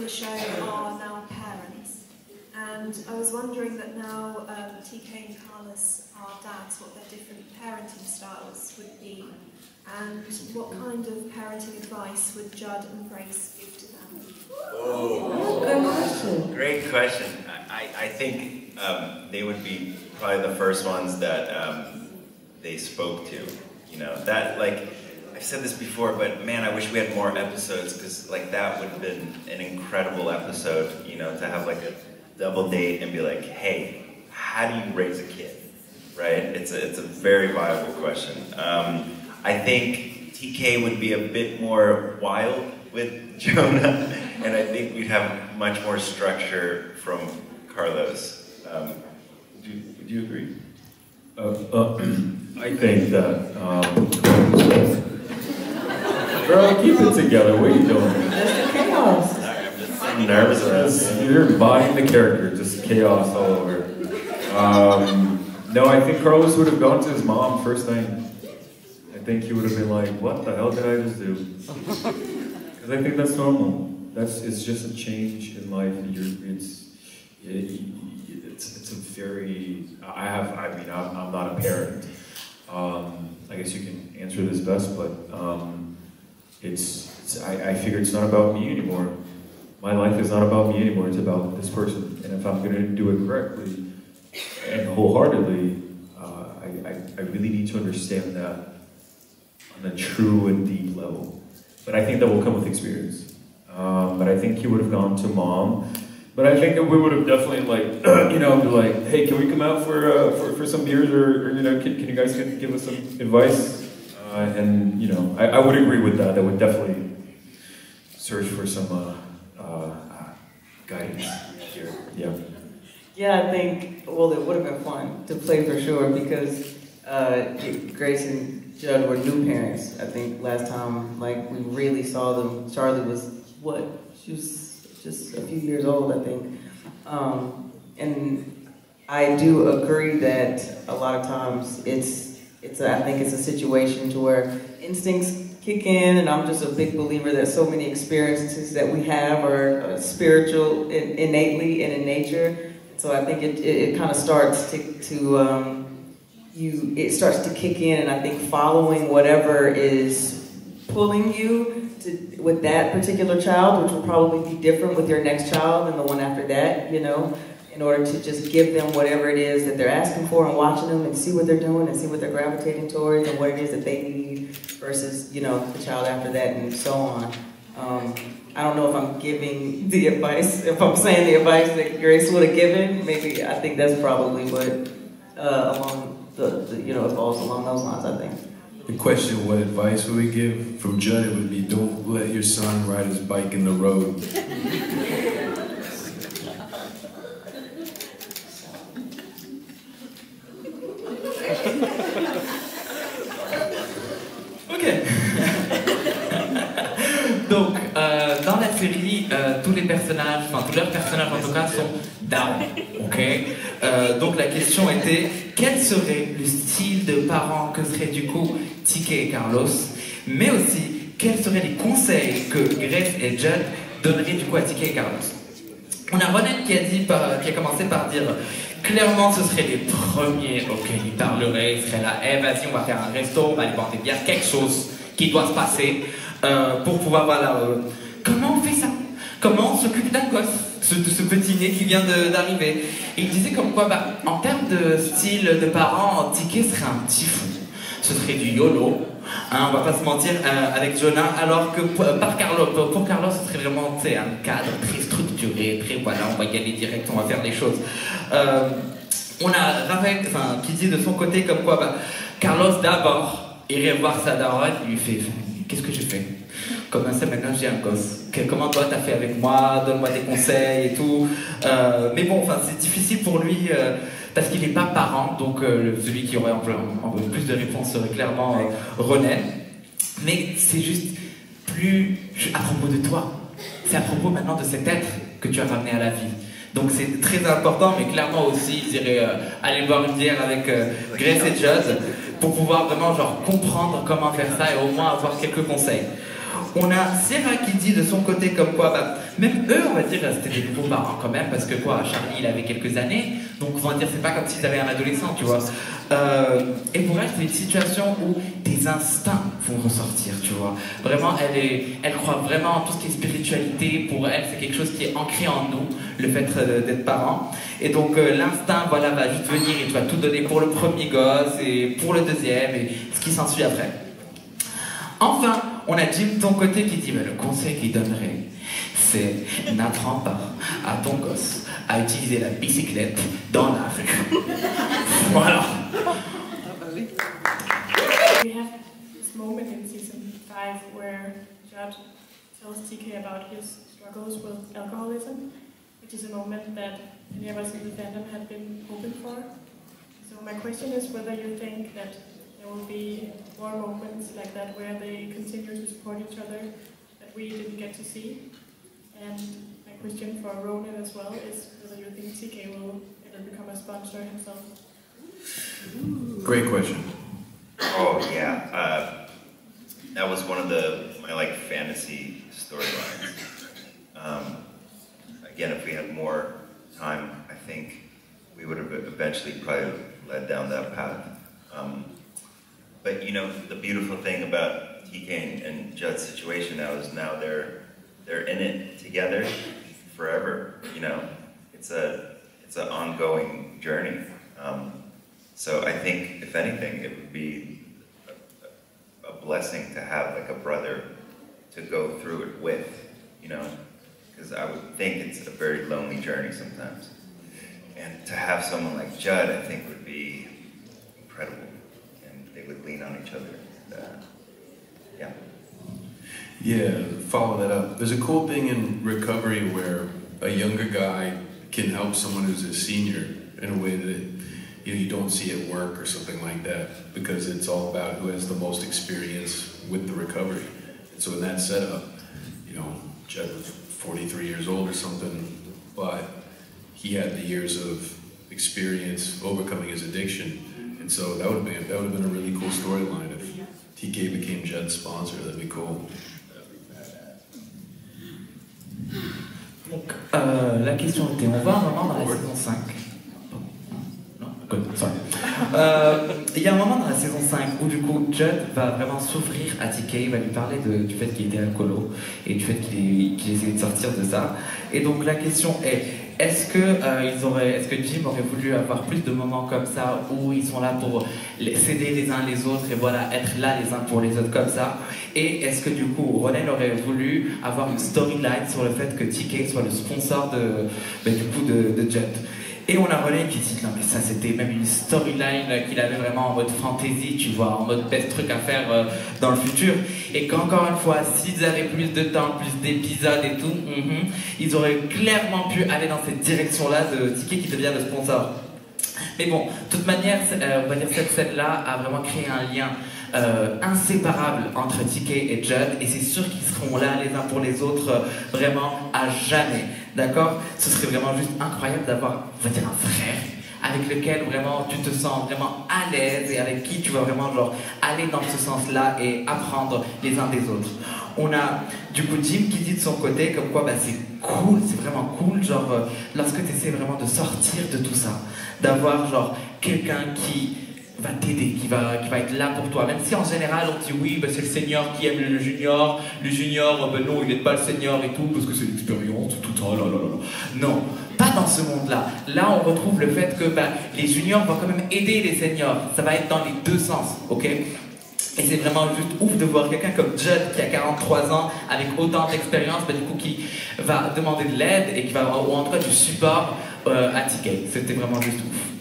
the show are now parents, and I was wondering that now TK and Carlos are dads, what their different parenting styles would be, and what kind of parenting advice would Judd and Grace give to them? Oh, good question. Great question. I think they would be probably the first ones that they spoke to. You know, that, like, I've said this before, but man, I wish we had more episodes, because like that would have been an incredible episode, you know, to have like a double date and be like, hey, how do you raise a kid, right? It's a very viable question. I think TK would be a bit more wild with Jonah, and I think we'd have much more structure from Carlos. Would you agree? I think that, girl, keep it together. What are you doing? That's the chaos. I'm nervous around this. You're embodying the character, just chaos all over. No, I think Carlos would have gone to his mom first thing. I think he would have been like, what the hell did I just do? Because I think that's normal. It's just a change in life. It's a very, I'm not a parent. I guess you can answer this best, but I figure it's not about me anymore. My life is not about me anymore, it's about this person. And if I'm gonna do it correctly and wholeheartedly, I really need to understand that on a true and deep level. But I think that will come with experience. But I think he would have gone to mom. But I think that we would have definitely, like, you know, be like, hey, can we come out for some beers, or you know, can you guys give us some advice? And you know, I would agree with that. I would definitely search for some guidance here. Yeah. Yeah, I think, well, it would have been fun to play for sure, because Grace and Judd were new parents. I think last time, like, we really saw them, Charlie was, what? She was just a few years old, I think. And I do agree that a lot of times I think it's a situation to where instincts kick in, and I'm just a big believer that so many experiences that we have are spiritual innately and in nature. So I think it kind of starts it starts to kick in, and I think following whatever is pulling you with that particular child, which will probably be different with your next child and the one after that, you know, in order to just give them whatever it is that they're asking for, and watching them and see what they're doing and see what they're gravitating towards and what it is that they need versus, you know, the child after that and so on. I don't know if I'm giving the advice, if I'm saying the advice that Grace would have given. Maybe I think that's probably what along you know, it falls along those lines, I think. The question, what advice would we give? From Judd, it would be, don't let your son ride his bike in the road. Ok. Donc, dans la série, tous les personnages, enfin tous leurs personnages en tout cas, sont down. Ok. Donc la question était, quel serait le style de parents que seraient du coup TK et Carlos, mais aussi quels seraient les conseils que Grace et Judd donneraient du coup à TK et Carlos. On a Ronan qui a commencé par dire, clairement ce seraient les premiers auxquels il parlerait, il serait là, hey, vas-y, on va faire un resto, on va aller boire des bières, quelque chose qui doit se passer pour pouvoir, voilà, comment on fait ça? Comment on s'occupe d'un gosse, de ce petit nez qui vient d'arriver? Et il disait comme quoi, bah, en termes de style de parents, TK serait un petit fou. Ce serait du YOLO, hein, on va pas se mentir, avec Jonah, alors que pour Carlos, ce serait vraiment un cadre très structuré, très voilà, on va y aller direct, on va faire les choses. On a Raphaël qui dit de son côté comme quoi, bah, Carlos d'abord irait voir sa daronne, il lui fait, qu'est-ce que j'ai fait? Comment ça maintenant j'ai un gosse? Comment toi t'as fait avec moi? Donne-moi des conseils et tout. Mais bon, enfin c'est difficile pour lui parce qu'il n'est pas parent, donc celui qui aurait un peu plus de réponses serait clairement Ronan. Mais c'est juste plus à propos de toi. C'est à propos maintenant de cet être que tu as ramené à la vie. Donc c'est très important, mais clairement aussi, ils iraient aller boire une bière avec Grace et Judd pour pouvoir vraiment genre comprendre comment faire ça et au moins avoir quelques conseils. On a Sierra qui dit de son côté comme quoi, bah, même eux, on va dire, c'était des nouveaux parents quand même, parce que quoi, Charlie, il avait quelques années, donc on va dire, c'est pas comme s'ils avaient un adolescent, tu vois. Et pour elle, c'est une situation où tes instincts vont ressortir, tu vois. Vraiment, elle croit vraiment en tout ce qui est spiritualité. Pour elle, c'est quelque chose qui est ancré en nous, le fait d'être parent. Et donc, l'instinct, voilà, va juste venir et tu vas tout donner pour le premier gosse et pour le deuxième et ce qui s'ensuit après. Enfin, on a Jim de ton côté qui dit, le conseil qu'il donnerait, c'est n'apprends pas à ton gosse à utiliser la bicyclette dans la rue. Voilà. We have this moment in season 5 where Judd tells TK about his struggles with alcoholism, which is a moment that many of us in the fandom had been hoping for. So my question is whether you think that there will be more moments like that where they continue to support each other that we didn't get to see. And my question for Ronan as well is whether you think TK will ever become a sponsor himself. Great question. Oh yeah, that was one of my like fantasy storylines. Again, if we had more time, I think we would have eventually probably led down that path. But you know, the beautiful thing about TK and Judd's situation now is now they're in it together forever. You know, it's an ongoing journey. So I think, if anything, it would be a blessing to have like a brother to go through it with, you know, because I would think it's a very lonely journey sometimes. And to have someone like Judd, I think would be incredible, and they would lean on each other. Yeah. Yeah, follow that up. There's a cool thing in recovery where a younger guy can help someone who's a senior in a way that you don't see at work or something like that, because it's all about who has the most experience with the recovery. And so in that setup, Judd was 43 years old or something, but he had the years of experience overcoming his addiction. And so that would have been a really cool storyline if TK became Judd's sponsor. That'd be cool. Donc, la question était, on va un moment dans la saison 5. Il y a un moment dans la saison 5 où du coup Judd va vraiment s'ouvrir à TK, il va lui parler du fait qu'il était alcoolo et du fait qu'il essayait de sortir de ça. Et donc la question est, est-ce que Jim aurait voulu avoir plus de moments comme ça où ils sont là pour s'aider les uns les autres et voilà, être là les uns pour les autres comme ça? Et est-ce que du coup Ronan aurait voulu avoir une storyline sur le fait que TK soit le sponsor de Judd? Et on a René qui dit non mais ça c'était même une storyline qu'il avait vraiment en mode fantasy, tu vois, en mode best truc à faire dans le futur. Et qu'encore une fois, s'ils avaient plus de temps, plus d'épisodes et tout, ils auraient clairement pu aller dans cette direction-là de TK qui devient le sponsor. Mais bon, de toute manière, on va dire cette scène-là a vraiment créé un lien inséparable entre TK et Judd, et c'est sûr qu'ils seront là les uns pour les autres vraiment à jamais, d'accord? Ce serait vraiment juste incroyable d'avoir, on va dire, un frère avec lequel vraiment tu te sens vraiment à l'aise et avec qui tu vas vraiment genre aller dans ce sens-là et apprendre les uns des autres. On a du coup Jim qui dit de son côté comme quoi c'est cool, c'est vraiment cool genre lorsque tu essaies vraiment de sortir de tout ça, d'avoir genre quelqu'un qui va t'aider, qui va être là pour toi. Même si en général on dit oui, c'est le senior qui aime le junior non, il n'est pas le senior et tout, parce que c'est l'expérience, tout ça, là. Non, pas dans ce monde-là. Là, on retrouve le fait que les juniors vont quand même aider les seniors. Ça va être dans les deux sens, ok? Et c'est vraiment juste ouf de voir quelqu'un comme Judd qui a 43 ans, avec autant d'expérience, du coup qui va demander de l'aide et qui va, ou en tout cas du support à TK. C'était vraiment juste ouf.